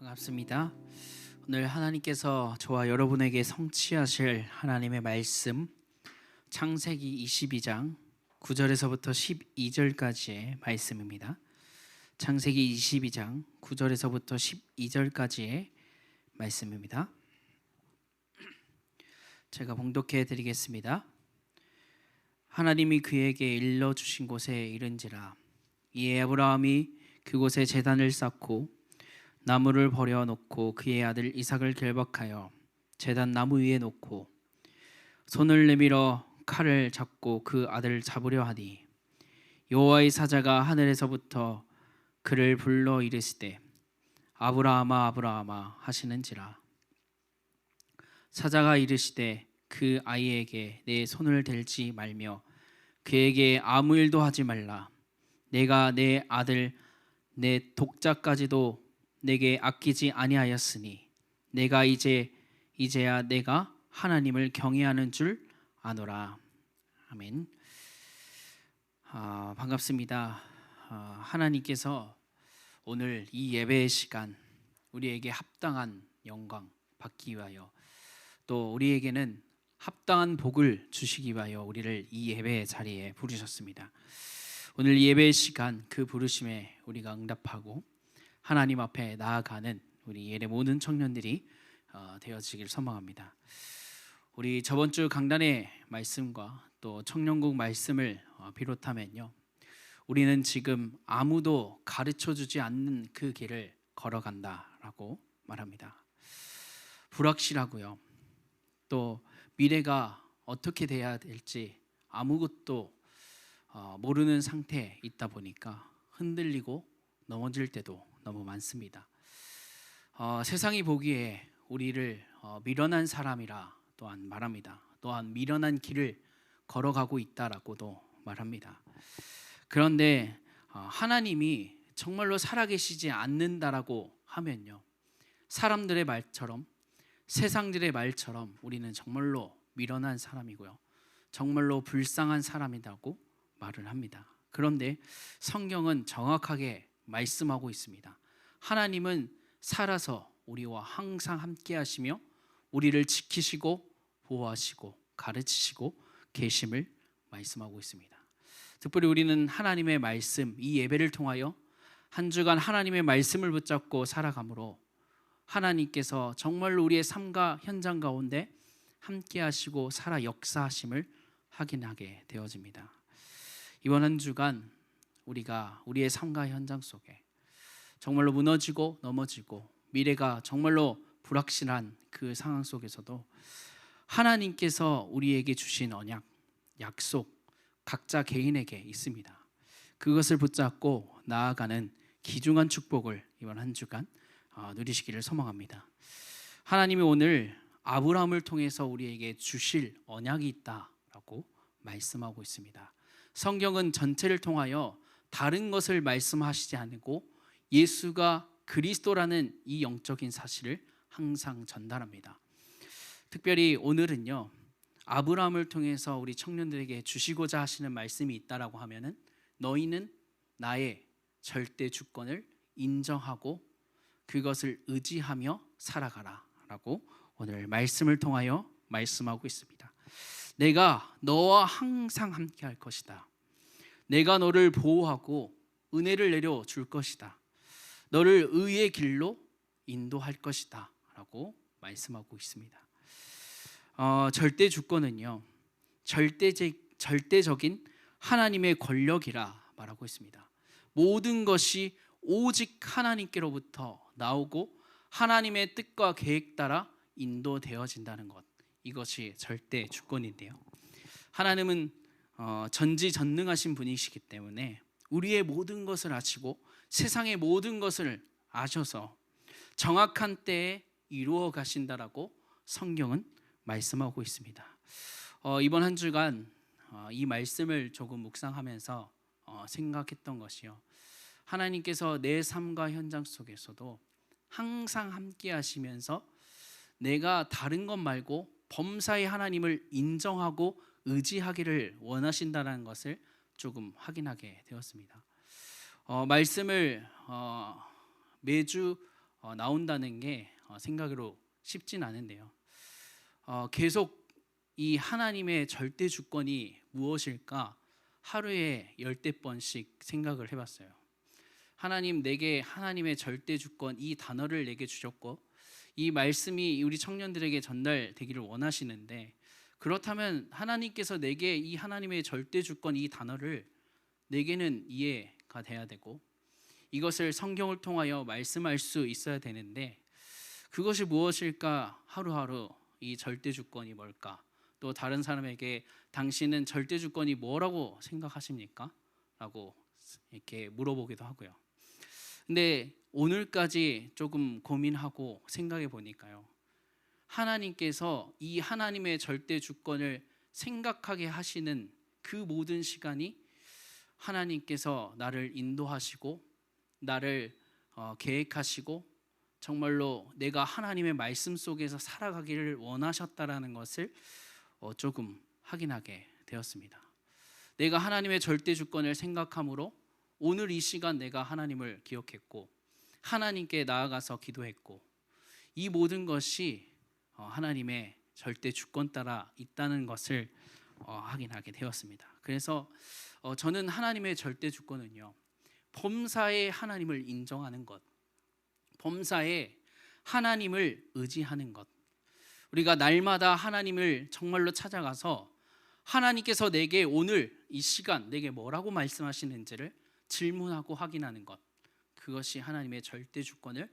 반갑습니다. 오늘 하나님께서 저와 여러분에게 성취하실 하나님의 말씀 창세기 22장 9절에서부터 12절까지의 말씀입니다. 창세기 22장 9절에서부터 12절까지의 말씀입니다. 제가 봉독해 드리겠습니다. 하나님이 그에게 일러 주신 곳에 이른지라 이에 아브라함이 그곳에 제단을 쌓고 나무를 버려 놓고 그의 아들 이삭을 결박하여 제단 나무 위에 놓고 손을 내밀어 칼을 잡고 그 아들을 잡으려 하니 여호와의 사자가 하늘에서부터 그를 불러 이르시되 아브라함아 아브라함아 하시는지라. 사자가 이르시되 그 아이에게 내 손을 댈지 말며 그에게 아무 일도 하지 말라. 내가 내 아들 내 독자까지도 내게 아끼지 아니하였으니 내가 이제야 내가 하나님을 경외하는 줄 아노라. 아멘. 반갑습니다. 하나님께서 오늘 이 예배의 시간 우리에게 합당한 영광 받기 위하여 또 우리에게는 합당한 복을 주시기 위하여 우리를 이 예배의 자리에 부르셨습니다. 오늘 예배의 시간 그 부르심에 우리가 응답하고 하나님 앞에 나아가는 우리 예배 모든 청년들이 되어지길 소망합니다. 우리 저번 주 강단의 말씀과 또 청년국 말씀을 비롯하면요, 우리는 지금 아무도 가르쳐주지 않는 그 길을 걸어간다라고 말합니다. 불확실하고요, 또 미래가 어떻게 돼야 될지 아무것도 모르는 상태에 있다 보니까 흔들리고 넘어질 때도 너무 많습니다. 세상이 보기에 우리를 미련한 사람이라 또한 말합니다. 또한 미련한 길을 걸어가고 있다라고도 말합니다. 그런데 하나님이 정말로 살아계시지 않는다라고 하면요, 사람들의 말처럼 세상들의 말처럼 우리는 정말로 미련한 사람이고요, 정말로 불쌍한 사람이라고 말을 합니다. 그런데 성경은 정확하게 말씀하고 있습니다. 하나님은 살아서 우리와 항상 함께 하시며 우리를 지키시고 보호하시고 가르치시고 계심을 말씀하고 있습니다. 특별히 우리는 하나님의 말씀, 이 예배를 통하여 한 주간 하나님의 말씀을 붙잡고 살아가므로 하나님께서 정말로 우리의 삶과 현장 가운데 함께 하시고 살아 역사하심을 확인하게 되어집니다. 이번 한 주간 우리가 우리의 삶과 현장 속에 정말로 무너지고 넘어지고 미래가 정말로 불확실한 그 상황 속에서도 하나님께서 우리에게 주신 언약, 약속 각자 개인에게 있습니다. 그것을 붙잡고 나아가는 귀중한 축복을 이번 한 주간 누리시기를 소망합니다. 하나님이 오늘 아브라함을 통해서 우리에게 주실 언약이 있다라고 말씀하고 있습니다. 성경은 전체를 통하여 다른 것을 말씀하시지 않고 예수가 그리스도라는 이 영적인 사실을 항상 전달합니다. 특별히 오늘은요, 아브라함을 통해서 우리 청년들에게 주시고자 하시는 말씀이 있다라고 하면은 너희는 나의 절대 주권을 인정하고 그것을 의지하며 살아가라 라고 오늘 말씀을 통하여 말씀하고 있습니다. 내가 너와 항상 함께 할 것이다. 내가 너를 보호하고 은혜를 내려줄 것이다. 너를 의의 길로 인도할 것이다 라고 말씀하고 있습니다. 절대 주권은요, 절대적인 하나님의 권력이라 말하고 있습니다. 모든 것이 오직 하나님께로부터 나오고 하나님의 뜻과 계획 따라 인도되어진다는 것, 이것이 절대 주권인데요, 하나님은 전지전능하신 분이시기 때문에 우리의 모든 것을 아시고 세상의 모든 것을 아셔서 정확한 때에 이루어 가신다라고 성경은 말씀하고 있습니다. 이번 한 주간 이 말씀을 조금 묵상하면서 생각했던 것이요, 하나님께서 내 삶과 현장 속에서도 항상 함께 하시면서 내가 다른 것 말고 범사의 하나님을 인정하고 의지하기를 원하신다는 것을 조금 확인하게 되었습니다. 말씀을 매주 나온다는 게 생각으로 쉽진 않은데요. 계속 이 하나님의 절대 주권이 무엇일까 하루에 10번씩 생각을 해봤어요. 하나님, 내게 하나님의 절대 주권, 이 단어를 내게 주셨고 이 말씀이 우리 청년들에게 전달되기를 원하시는데, 그렇다면 하나님께서 내게 이 하나님의 절대 주권, 이 단어를 내게는 이해가 돼야 되고 이것을 성경을 통하여 말씀할 수 있어야 되는데, 그것이 무엇일까? 하루하루 이 절대 주권이 뭘까? 또 다른 사람에게 당신은 절대 주권이 뭐라고 생각하십니까? 라고 이렇게 물어보기도 하고요. 근데 오늘까지 조금 고민하고 생각해 보니까요, 하나님께서 이 하나님의 절대 주권을 생각하게 하시는 그 모든 시간이 하나님께서 나를 인도하시고 나를 계획하시고 정말로 내가 하나님의 말씀 속에서 살아가기를 원하셨다라는 것을 조금 확인하게 되었습니다. 내가 하나님의 절대 주권을 생각함으로 오늘 이 시간 내가 하나님을 기억했고 하나님께 나아가서 기도했고, 이 모든 것이 하나님의 절대 주권 따라 있다는 것을 확인하게 되었습니다. 그래서 저는 하나님의 절대 주권은요, 범사에 하나님을 인정하는 것, 범사에 하나님을 의지하는 것, 우리가 날마다 하나님을 정말로 찾아가서 하나님께서 내게 오늘 이 시간 내게 뭐라고 말씀하시는지를 질문하고 확인하는 것, 그것이 하나님의 절대 주권을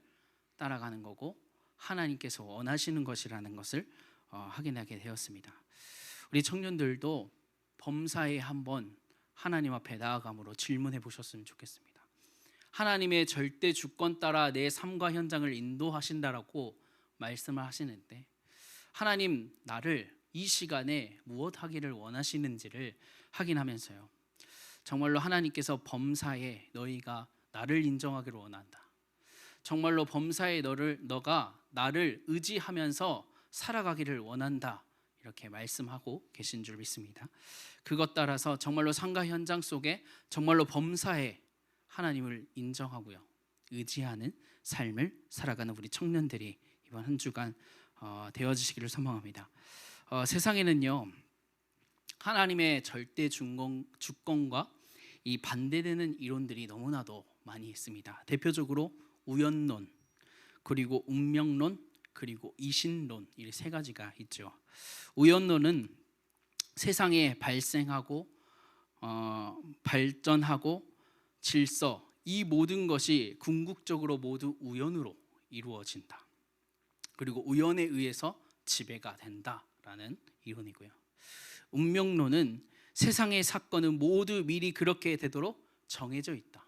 따라가는 거고 하나님께서 원하시는 것이라는 것을 확인하게 되었습니다. 우리 청년들도 범사에 한번 하나님 앞에 나아감으로 질문해 보셨으면 좋겠습니다. 하나님의 절대 주권 따라 내 삶과 현장을 인도하신다라고 말씀을 하시는데, 하나님 나를 이 시간에 무엇 하기를 원하시는지를 확인하면서요, 정말로 하나님께서 범사에 너희가 나를 인정하기를 원한다, 정말로 범사에 너가 나를 의지하면서 살아가기를 원한다, 이렇게 말씀하고 계신 줄 믿습니다. 그것 따라서 정말로 삶과 현장 속에 정말로 범사에 하나님을 인정하고요, 의지하는 삶을 살아가는 우리 청년들이 이번 한 주간 되어지시기를 소망합니다. 세상에는요, 하나님의 절대 주권과 이 반대되는 이론들이 너무나도 많이 있습니다. 대표적으로 우연론, 그리고 운명론, 그리고 이신론, 이 세 가지가 있죠. 우연론은 세상에 발생하고 발전하고 질서, 이 모든 것이 궁극적으로 모두 우연으로 이루어진다, 그리고 우연에 의해서 지배가 된다라는 이론이고요. 운명론은 세상의 사건은 모두 미리 그렇게 되도록 정해져 있다,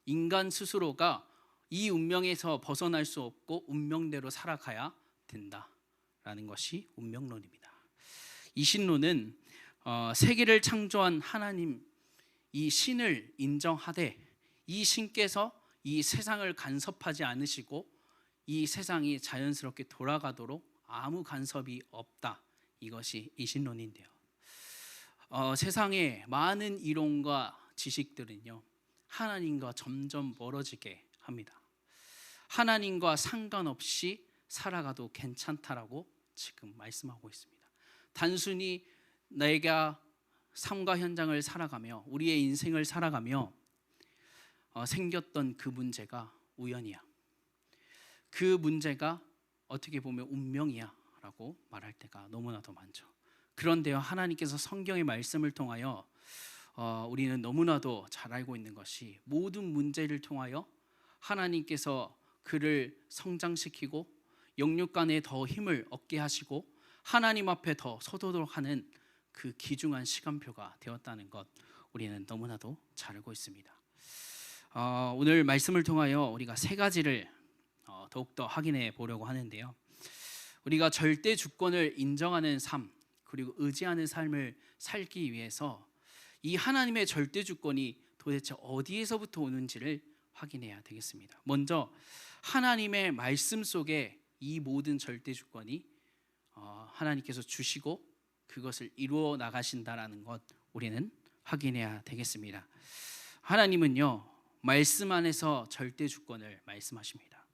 인간 스스로가 이 운명에서 벗어날 수 없고 운명대로 살아가야 된다라는 것이 운명론입니다. 이신론은 세계를 창조한 하나님, 이 신을 인정하되 이 신께서 이 세상을 간섭하지 않으시고 이 세상이 자연스럽게 돌아가도록 아무 간섭이 없다, 이것이 이신론인데요. 세상의 많은 이론과 지식들은요, 하나님과 점점 멀어지게 합니다. 하나님과 상관없이 살아가도 괜찮다라고 지금 말씀하고 있습니다. 단순히 내가 삶과 현장을 살아가며 우리의 인생을 살아가며 생겼던 그 문제가 우연이야, 그 문제가 어떻게 보면 운명이야 라고 말할 때가 너무나도 많죠. 그런데요, 하나님께서 성경의 말씀을 통하여 우리는 너무나도 잘 알고 있는 것이, 모든 문제를 통하여 하나님께서 그를 성장시키고 영육간에 더 힘을 얻게 하시고 하나님 앞에 더 서도록 하는 그 귀중한 시간표가 되었다는 것, 우리는 너무나도 잘 알고 있습니다. 오늘 말씀을 통하여 우리가 세 가지를 더욱더 확인해 보려고 하는데요, 우리가 절대 주권을 인정하는 삶, 그리고 의지하는 삶을 살기 위해서 이 하나님의 절대 주권이 도대체 어디에서부터 오는지를 확인해야 되겠습니다. 먼저 하나님의 말씀 속에 이 모든 절대 주권이 하나님께서 주시고 그것을 이루어 나가신다라는 것, 우리는 확인해야 되겠습니다. 하나님은요, 말씀 안에서 절대 주권을 말씀하십니다.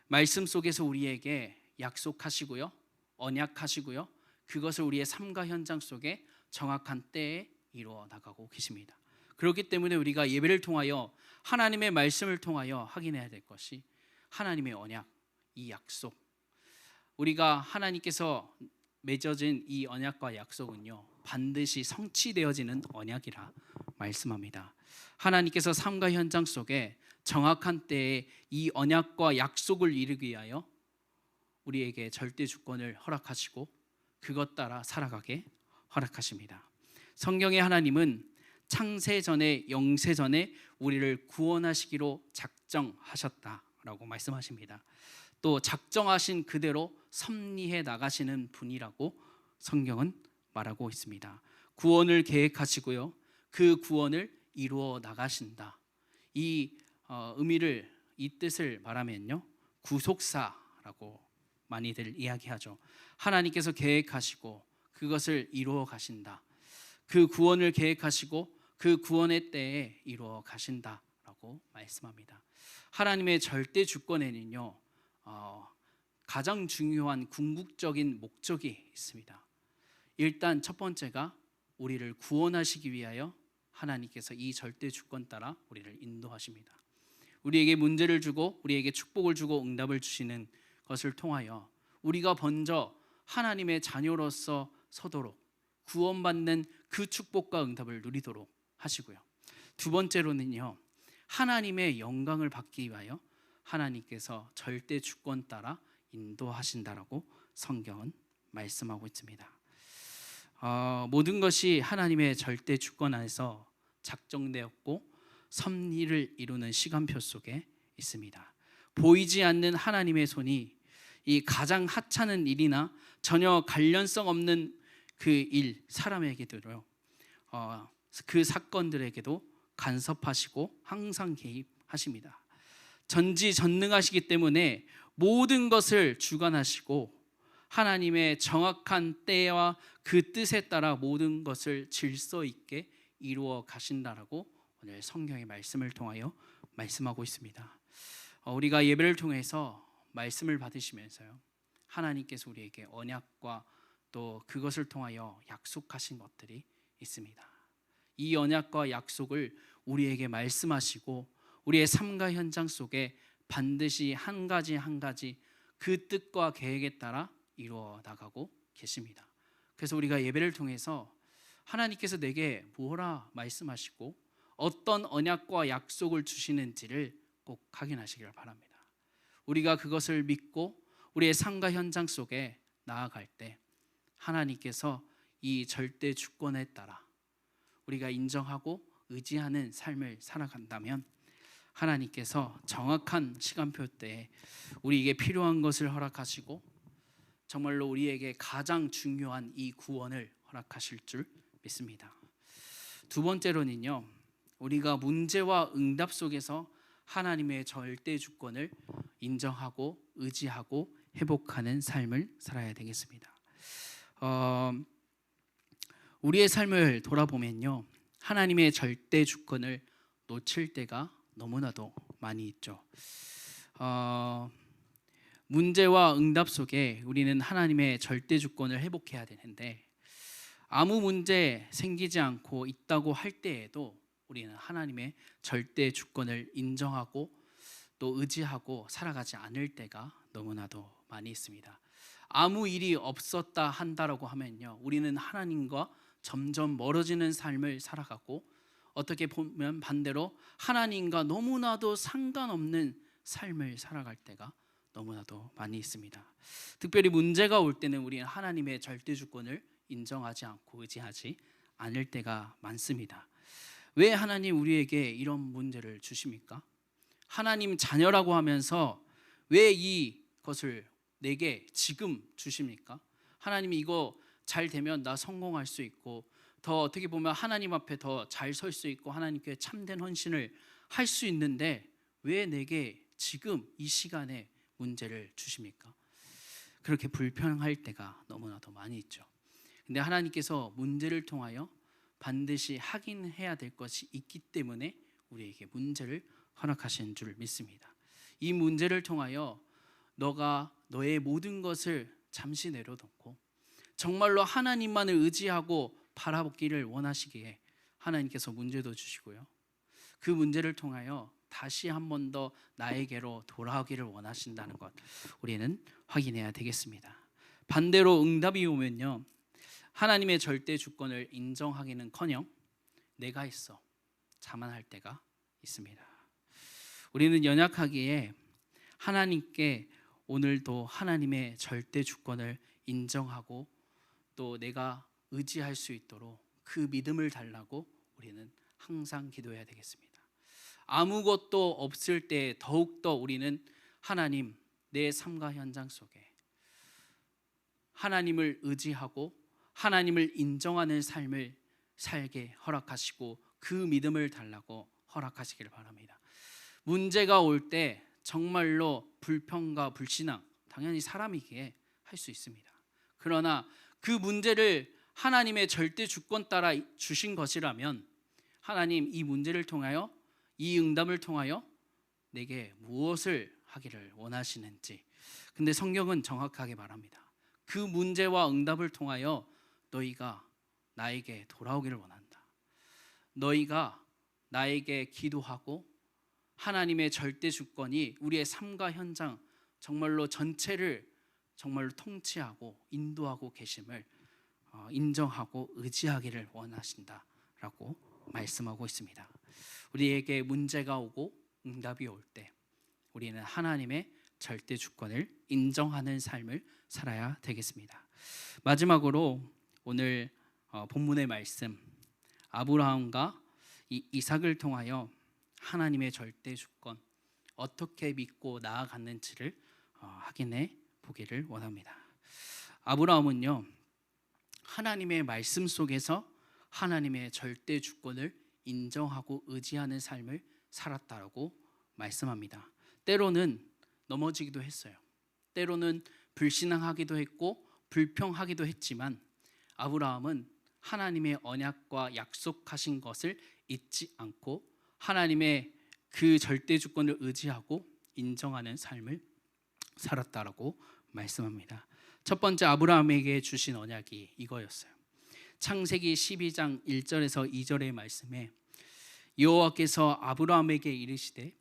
말씀 속에서 우리에게 약속하시고요, 언약하시고요, 그것을 우리의 삶과 현장 속에 정확한 때에 이루어 나가고 계십니다. 그렇기 때문에 우리가 예배를 통하여 하나님의 말씀을 통하여 확인해야 될 것이 하나님의 언약, 이 약속. 우리가 하나님께서 맺어진 이 언약과 약속은요, 반드시 성취되어지는 언약이라 말씀합니다. 하나님께서 삶과 현장 속에 정확한 때에 이 언약과 약속을 이루기 위하여 우리에게 절대 주권을 허락하시고 그것 따라 살아가게 허락하십니다. 성경의 하나님은 창세 전에, 영세 전에 우리를 구원하시기로 작정하셨다라고 말씀하십니다. 또 작정하신 그대로 섭리해 나가시는 분이라고 성경은 말하고 있습니다. 구원을 계획하시고요, 그 구원을 이루어 나가신다. 이 의미를, 이 뜻을 말하면요, 구속사라고 많이들 이야기하죠. 하나님께서 계획하시고 그것을 이루어 가신다. 그 구원을 계획하시고 그 구원의 때에 이루어 가신다라고 말씀합니다. 하나님의 절대 주권에는요, 가장 중요한 궁극적인 목적이 있습니다. 일단 첫 번째가 우리를 구원하시기 위하여 하나님께서 이 절대 주권 따라 우리를 인도하십니다. 우리에게 문제를 주고 우리에게 축복을 주고 응답을 주시는 것을 통하여 우리가 먼저 하나님의 자녀로서 서도록 구원받는 그 축복과 응답을 누리도록 하시고요. 두 번째로는요, 하나님의 영광을 받기 위하여 하나님께서 절대 주권 따라 인도하신다라고 성경은 말씀하고 있습니다. 모든 것이 하나님의 절대 주권 안에서 작정되었고 섭리를 이루는 시간표 속에 있습니다. 보이지 않는 하나님의 손이 이 가장 하찮은 일이나 전혀 관련성 없는 그 일, 사람에게도요, 그 사건들에게도 간섭하시고 항상 개입하십니다. 전지전능하시기 때문에 모든 것을 주관하시고 하나님의 정확한 때와 그 뜻에 따라 모든 것을 질서 있게 이루어 가신다라고 오늘 성경의 말씀을 통하여 말씀하고 있습니다. 우리가 예배를 통해서 말씀을 받으시면서요, 하나님께서 우리에게 언약과 또 그것을 통하여 약속하신 것들이 있습니다. 이 언약과 약속을 우리에게 말씀하시고 우리의 삶과 현장 속에 반드시 한 가지 한 가지 그 뜻과 계획에 따라 이루어 나가고 계십니다. 그래서 우리가 예배를 통해서 하나님께서 내게 뭐라 말씀하시고 어떤 언약과 약속을 주시는지를 꼭 확인하시길 바랍니다. 우리가 그것을 믿고 우리의 삶과 현장 속에 나아갈 때 하나님께서 이 절대 주권에 따라 우리가 인정하고 의지하는 삶을 살아간다면 하나님께서 정확한 시간표 때에 우리에게 필요한 것을 허락하시고 정말로 우리에게 가장 중요한 이 구원을 허락하실 줄 믿습니다. 두 번째로는요, 우리가 문제와 응답 속에서 하나님의 절대 주권을 인정하고 의지하고 회복하는 삶을 살아야 되겠습니다. 우리의 삶을 돌아보면요, 하나님의 절대 주권을 놓칠 때가 너무나도 많이 있죠. 문제와 응답 속에 우리는 하나님의 절대 주권을 회복해야 되는데 아무 문제 생기지 않고 있다고 할 때에도 우리는 하나님의 절대 주권을 인정하고 또 의지하고 살아가지 않을 때가 너무나도 많이 있습니다. 아무 일이 없었다 한다라고 하면요, 우리는 하나님과 점점 멀어지는 삶을 살아가고 어떻게 보면 반대로 하나님과 너무나도 상관없는 삶을 살아갈 때가 너무나도 많이 있습니다. 특별히 문제가 올 때는 우리는 하나님의 절대 주권을 인정하지 않고 의지하지 않을 때가 많습니다. 왜 하나님 우리에게 이런 문제를 주십니까? 하나님 자녀라고 하면서 왜 이것을 내게 지금 주십니까? 하나님이 이거 잘 되면 나 성공할 수 있고 더 어떻게 보면 하나님 앞에 더 잘 설 수 있고 하나님께 참된 헌신을 할 수 있는데 왜 내게 지금 이 시간에 문제를 주십니까? 그렇게 불평할 때가 너무나도 많이 있죠. 근데 하나님께서 문제를 통하여 반드시 확인해야 될 것이 있기 때문에 우리에게 문제를 허락하시는 줄 믿습니다. 이 문제를 통하여 너가 너의 모든 것을 잠시 내려놓고 정말로 하나님만을 의지하고 바라보기를 원하시기에 하나님께서 문제도 주시고요, 그 문제를 통하여 다시 한 번 더 나에게로 돌아오기를 원하신다는 것, 우리는 확인해야 되겠습니다. 반대로 응답이 오면요, 하나님의 절대 주권을 인정하기는커녕 내가 있어 자만할 때가 있습니다. 우리는 연약하기에 하나님께 오늘도 하나님의 절대 주권을 인정하고 또 내가 의지할 수 있도록 그 믿음을 달라고 우리는 항상 기도해야 되겠습니다. 아무것도 없을 때 더욱더 우리는 하나님, 내 삶과 현장 속에 하나님을 의지하고 하나님을 인정하는 삶을 살게 허락하시고 그 믿음을 달라고 허락하시기를 바랍니다. 문제가 올 때 정말로 불평과 불신앙, 당연히 사람이기에 할 수 있습니다. 그러나 그 문제를 하나님의 절대 주권 따라 주신 것이라면 하나님 이 문제를 통하여, 이 응답을 통하여 내게 무엇을 하기를 원하시는지, 근데 성경은 정확하게 말합니다. 그 문제와 응답을 통하여 너희가 나에게 돌아오기를 원한다. 너희가 나에게 기도하고 하나님의 절대 주권이 우리의 삶과 현장 정말로 전체를 정말로 통치하고 인도하고 계심을 인정하고 의지하기를 원하신다라고 말씀하고 있습니다. 우리에게 문제가 오고 응답이 올 때 우리는 하나님의 절대 주권을 인정하는 삶을 살아야 되겠습니다. 마지막으로 오늘 본문의 말씀, 아브라함과 이삭을 통하여 하나님의 절대 주권 어떻게 믿고 나아갔는지를 확인해 보기를 원합니다. 아브라함은요, 하나님의 말씀 속에서 하나님의 절대 주권을 인정하고 의지하는 삶을 살았다라고 말씀합니다. 때로는 넘어지기도 했어요. 때로는 불신앙하기도 했고 불평하기도 했지만 아브라함은 하나님의 언약과 약속하신 것을 잊지 않고 하나님의 그 절대 주권을 의지하고 인정하는 삶을 살았다라고 말씀합니다. 첫 번째 아브라함에게 주신 언약이 이거였어요. 창세기 12장 1절에서 2절의 말씀에 여호와께서 아브라함에게 이르시되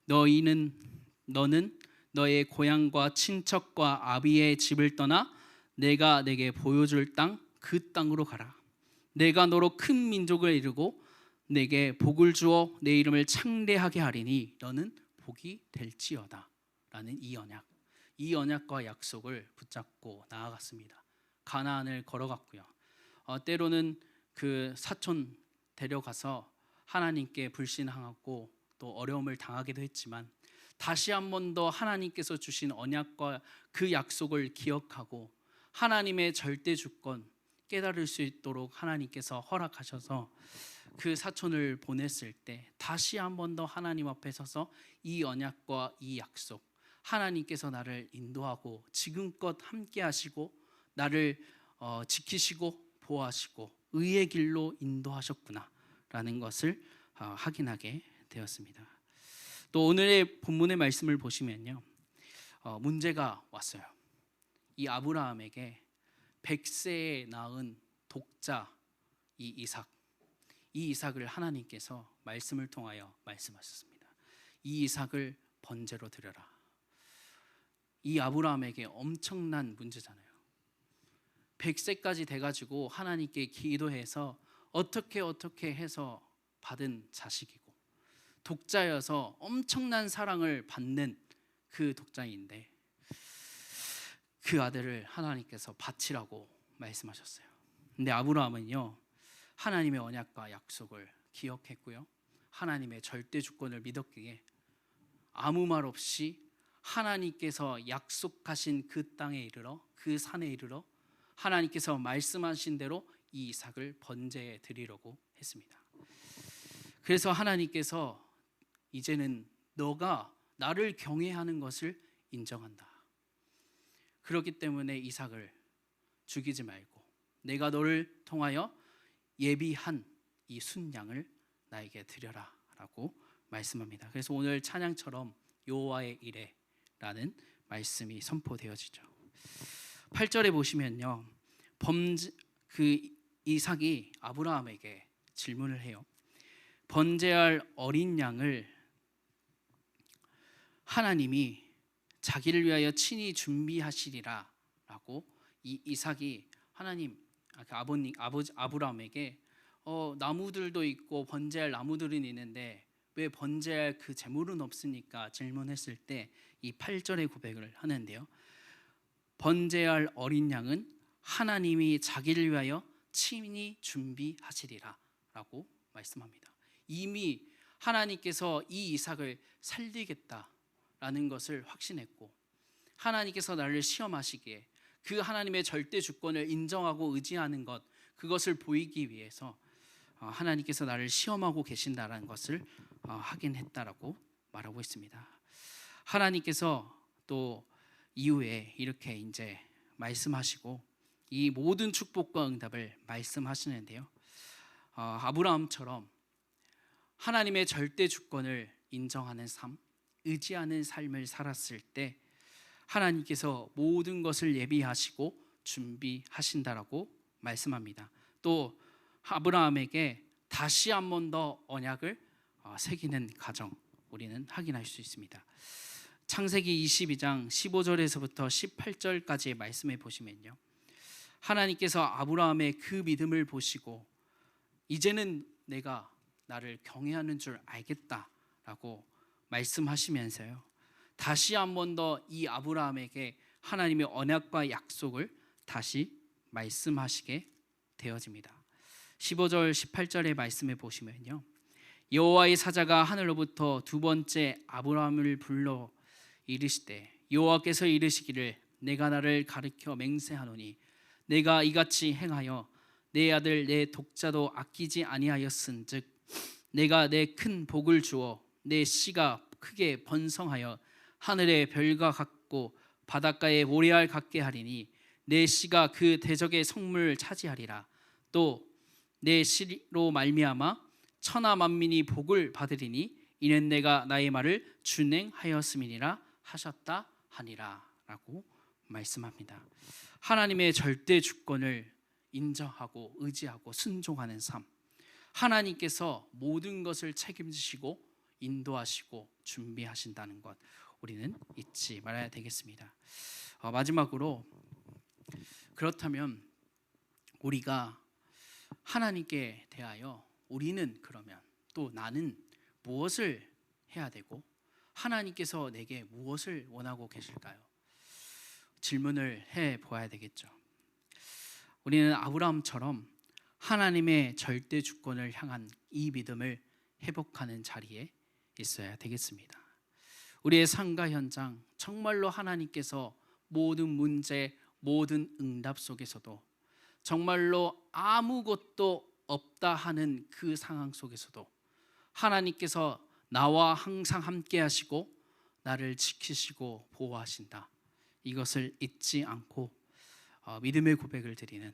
너는 너의 고향과 친척과 아비의 집을 떠나 내가 내게 보여줄 땅 그 땅으로 가라. 내가 너로 큰 민족을 이루고 내게 복을 주어 내 이름을 창대하게 하리니 너는 복이 될지어다 라는 이 언약과 약속을 붙잡고 나아갔습니다. 가나안을 걸어갔고요. 때로는 그 사촌 데려가서 하나님께 불신하고 또 어려움을 당하기도 했지만 다시 한 번 더 하나님께서 주신 언약과 그 약속을 기억하고 하나님의 절대 주권 깨달을 수 있도록 하나님께서 허락하셔서 그 사촌을 보냈을 때 다시 한 번 더 하나님 앞에 서서 이 언약과 이 약속, 하나님께서 나를 인도하고 지금껏 함께 하시고 나를 지키시고 보호하시고 의의 길로 인도하셨구나 라는 것을 확인하게 되었습니다. 또 오늘의 본문의 말씀을 보시면요, 문제가 왔어요. 이 아브라함에게 100세에 낳은 독자 이 이삭을 하나님께서 말씀을 통하여 말씀하셨습니다. 이 이삭을 번제로 드려라. 이 아브라함에게 엄청난 문제잖아요. 100세까지 돼가지고 하나님께 기도해서 어떻게 해서 받은 자식이고 독자여서 엄청난 사랑을 받는 그 독자인데 그 아들을 하나님께서 바치라고 말씀하셨어요. 근데 아브라함은요, 하나님의 언약과 약속을 기억했고요, 하나님의 절대 주권을 믿었기에 아무 말 없이 하나님께서 약속하신 그 땅에 이르러, 그 산에 이르러 하나님께서 말씀하신 대로 이 이삭을 번제에 드리려고 했습니다. 그래서 하나님께서 이제는 너가 나를 경외하는 것을 인정한다. 그렇기 때문에 이삭을 죽이지 말고 내가 너를 통하여 예비한 이 순양을 나에게 드려라 라고 말씀합니다. 그래서 오늘 찬양처럼 여호와의 이레라는 말씀이 선포되어지죠. 8절에 보시면요, 이삭이 아브라함에게 질문을 해요. 번제할 어린 양을 하나님이 자기를 위하여 친히 준비하시리라 라고 이삭이 아브라함에게 나무들도 있고 번제할 나무들은 있는데 왜 번제할 그 제물은 없으니까 질문했을 때 이 8절의 고백을 하는데요, 번제할 어린 양은 하나님이 자기를 위하여 친히 준비하시리라 라고 말씀합니다. 이미 하나님께서 이 이삭을 살리겠다라는 것을 확신했고, 하나님께서 나를 시험하시기에 그 하나님의 절대 주권을 인정하고 의지하는 것, 그것을 보이기 위해서 하나님께서 나를 시험하고 계신다라는 것을 확인했다라고 말하고 있습니다. 하나님께서 또 이후에 이렇게 이제 말씀하시고 이 모든 축복과 응답을 말씀하시는데요, 아브라함처럼 하나님의 절대 주권을 인정하는 삶, 의지하는 삶을 살았을 때 하나님께서 모든 것을 예비하시고 준비하신다라고 말씀합니다. 또 아브라함에게 다시 한 번 더 언약을 새기는 과정, 우리는 확인할 수 있습니다. 창세기 22장 15절에서부터 18절까지의 말씀에 보시면요, 하나님께서 아브라함의 그 믿음을 보시고 이제는 내가 나를 경외하는 줄 알겠다라고 말씀하시면서요, 다시 한 번 더 이 아브라함에게 하나님의 언약과 약속을 다시 말씀하시게 되어집니다. 15절 18절의 말씀에 보시면요, 여호와의 사자가 하늘로부터 두 번째 아브라함을 불러 이르시되 여호와께서 이르시기를 내가 나를 가르쳐 맹세하노니 내가 이같이 행하여 내 아들 내 독자도 아끼지 아니하였은즉 내가 내 큰 복을 주어 내 씨가 크게 번성하여 하늘의 별과 같고 바닷가의 모래알 같게 하리니 내 씨가 그 대적의 성문을 차지하리라. 또 내 씨로 말미암아 천하 만민이 복을 받으리니 이는 내가 나의 말을 준행하였음이니라 하셨다 하니라 라고 말씀합니다. 하나님의 절대 주권을 인정하고 의지하고 순종하는 삶, 하나님께서 모든 것을 책임지시고 인도하시고 준비하신다는 것, 우리는 잊지 말아야 되겠습니다. 마지막으로, 그렇다면 우리가 하나님께 대하여 우리는 그러면 또 나는 무엇을 해야 되고 하나님께서 내게 무엇을 원하고 계실까요? 질문을 해 보아야 되겠죠. 우리는 아브라함처럼 하나님의 절대 주권을 향한 이 믿음을 회복하는 자리에 있어야 되겠습니다. 우리의 삶과 현장, 정말로 하나님께서 모든 문제, 모든 응답 속에서도 정말로 아무것도 없다 하는 그 상황 속에서도 하나님께서 나와 항상 함께 하시고 나를 지키시고 보호하신다, 이것을 잊지 않고 믿음의 고백을 드리는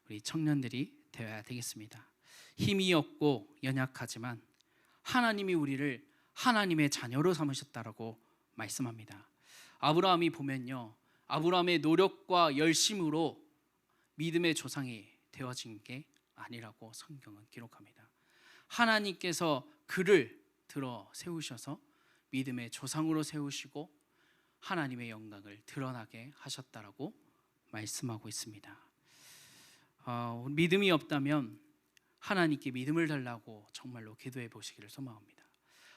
우리 청년들이 되어야 되겠습니다. 힘이 없고 연약하지만 하나님이 우리를 하나님의 자녀로 삼으셨다라고 말씀합니다. 아브라함이 보면요, 아브라함의 노력과 열심으로 믿음의 조상이 되어진 게 아니라고 성경은 기록합니다. 하나님께서 그를 들어 세우셔서 믿음의 조상으로 세우시고 하나님의 영광을 드러나게 하셨다라고 말씀하고 있습니다. 믿음이 없다면 하나님께 믿음을 달라고 정말로 기도해 보시기를 소망합니다.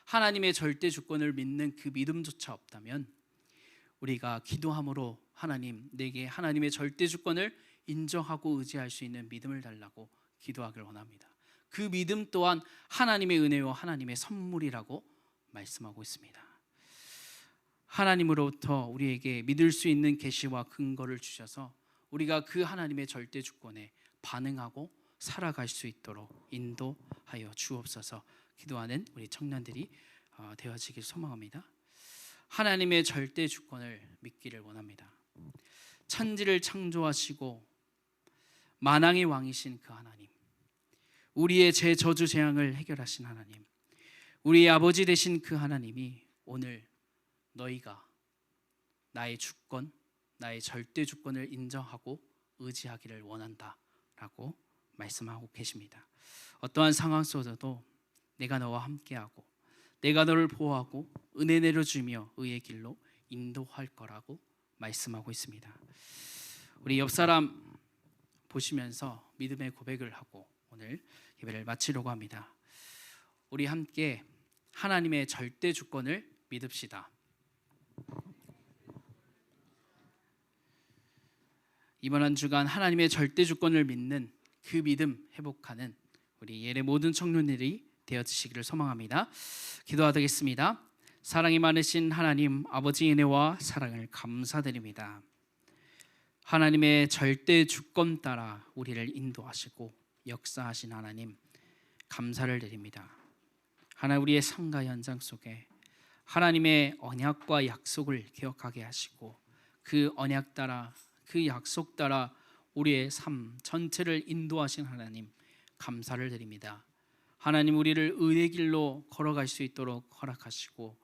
하나님의 절대 주권을 믿는 그 믿음조차 없다면 우리가 기도함으로 하나님, 내게 하나님의 절대 주권을 인정하고 의지할 수 있는 믿음을 달라고 기도하길 원합니다. 그 믿음 또한 하나님의 은혜와 하나님의 선물이라고 말씀하고 있습니다. 하나님으로부터 우리에게 믿을 수 있는 계시와 근거를 주셔서 우리가 그 하나님의 절대 주권에 반응하고 살아갈 수 있도록 인도하여 주옵소서. 기도하는 우리 청년들이 되어지길 소망합니다. 하나님의 절대 주권을 믿기를 원합니다. 천지를 창조하시고 만왕의 왕이신 그 하나님, 우리의 죄, 저주, 재앙을 해결하신 하나님, 우리의 아버지 되신 그 하나님이 오늘 너희가 나의 주권, 나의 절대 주권을 인정하고 의지하기를 원한다라고 말씀하고 계십니다. 어떠한 상황 속에서도 내가 너와 함께하고 내가 너를 보호하고 은혜 내려주며 의의 길로 인도할 거라고 말씀하고 있습니다. 우리 옆 사람 보시면서 믿음의 고백을 하고 오늘 예배를 마치려고 합니다. 우리 함께 하나님의 절대 주권을 믿읍시다. 이번 한 주간 하나님의 절대 주권을 믿는 그 믿음 회복하는 우리 예래 모든 청년들이 되어지시기를 소망합니다. 기도하겠습니다. 사랑이 많으신 하나님 아버지 은혜와 사랑을 감사드립니다. 하나님의 절대 주권 따라 우리를 인도하시고 역사하신 하나님 감사를 드립니다. 하나님 우리의 삶과 현장 속에 하나님의 언약과 약속을 기억하게 하시고 그 언약 따라 그 약속 따라 우리의 삶 전체를 인도하신 하나님 감사를 드립니다. 하나님 우리를 의의 길로 걸어갈 수 있도록 허락하시고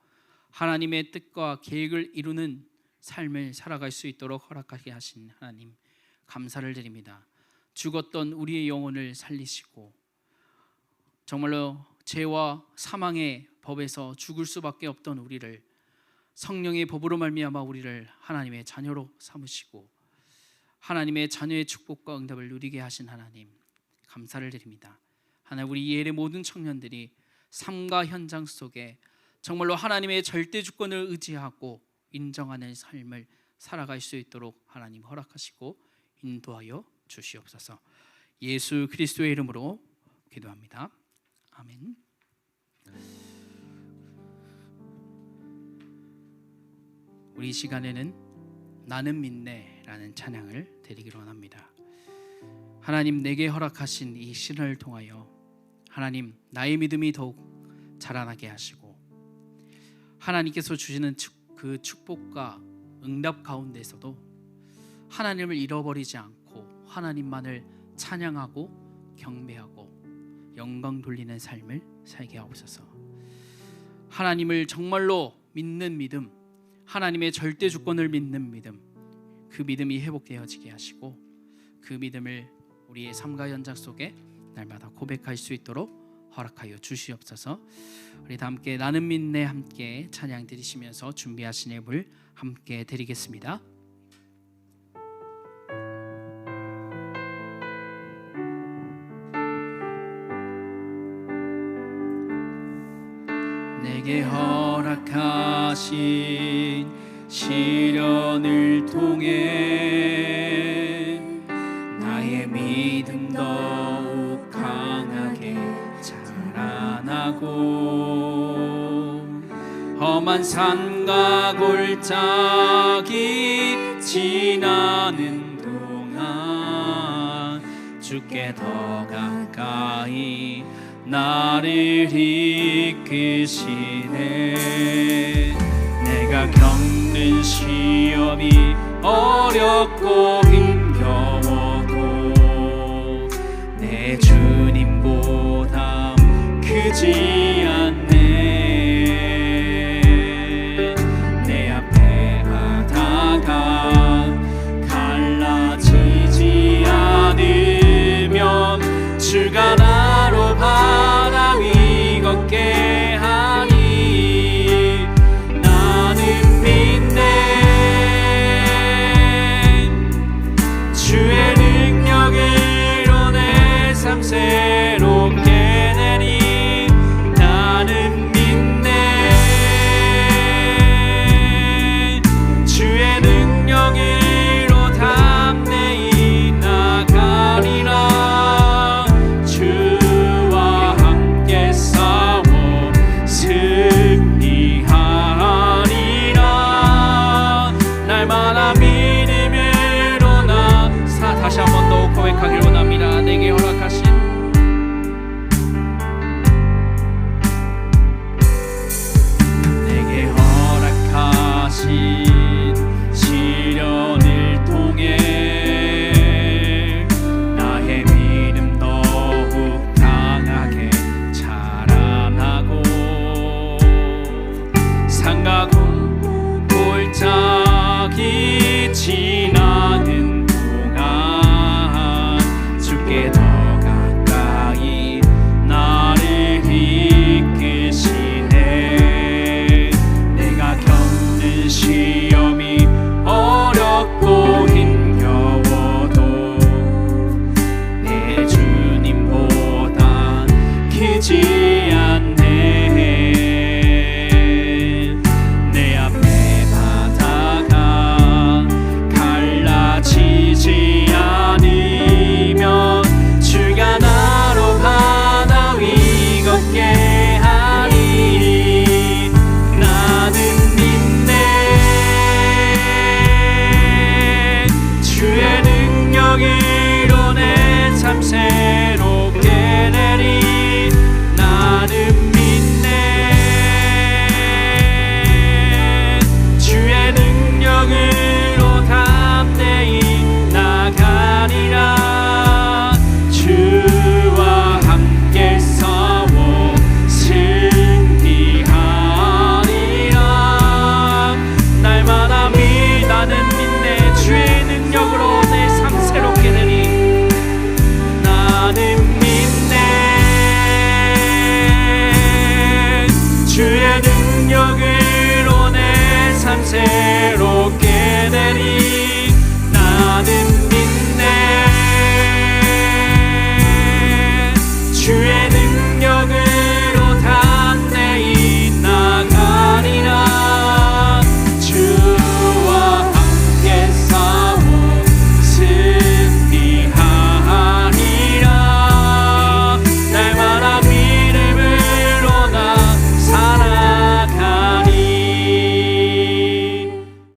하나님의 뜻과 계획을 이루는 삶을 살아갈 수 있도록 허락하게 하신 하나님 감사를 드립니다. 죽었던 우리의 영혼을 살리시고 정말로 죄와 사망의 법에서 죽을 수밖에 없던 우리를 성령의 법으로 말미암아 우리를 하나님의 자녀로 삼으시고 하나님의 자녀의 축복과 응답을 누리게 하신 하나님 감사를 드립니다. 하나님 우리 예래 모든 청년들이 삶과 현장 속에 정말로 하나님의 절대 주권을 의지하고 인정하는 삶을 살아갈 수 있도록 하나님 허락하시고 인도하여 주시옵소서. 예수 그리스도의 이름으로 기도합니다. 아멘. 우리 시간에는 나는 믿네라는 찬양을 드리기로 원합니다. 하나님 내게 허락하신 이 시간을 통하여 하나님 나의 믿음이 더욱 자라나게 하시고 하나님께서 주시는 그 축복과 응답 가운데서도 하나님을 잃어버리지 않고 하나님만을 찬양하고 경배하고 영광 돌리는 삶을 살게 하옵소서. 하나님을 정말로 믿는 믿음, 하나님의 절대 주권을 믿는 믿음, 그 믿음이 회복되어지게 하시고 그 믿음을 우리의 삶과 현장 속에 날마다 고백할 수 있도록 허락하여 주시옵소서. 우리 다 함께 나는 믿네 함께 찬양 드리시면서 준비하신 예물 함께 드리겠습니다. 내게 허락하신 시련을 통해 나의 믿음 더욱 강하게 자라나고 험한 산과 골짜기 지나는 동안 주께 더 가까이 나를 이끄시네. 내가 겪는 시험이 어렵고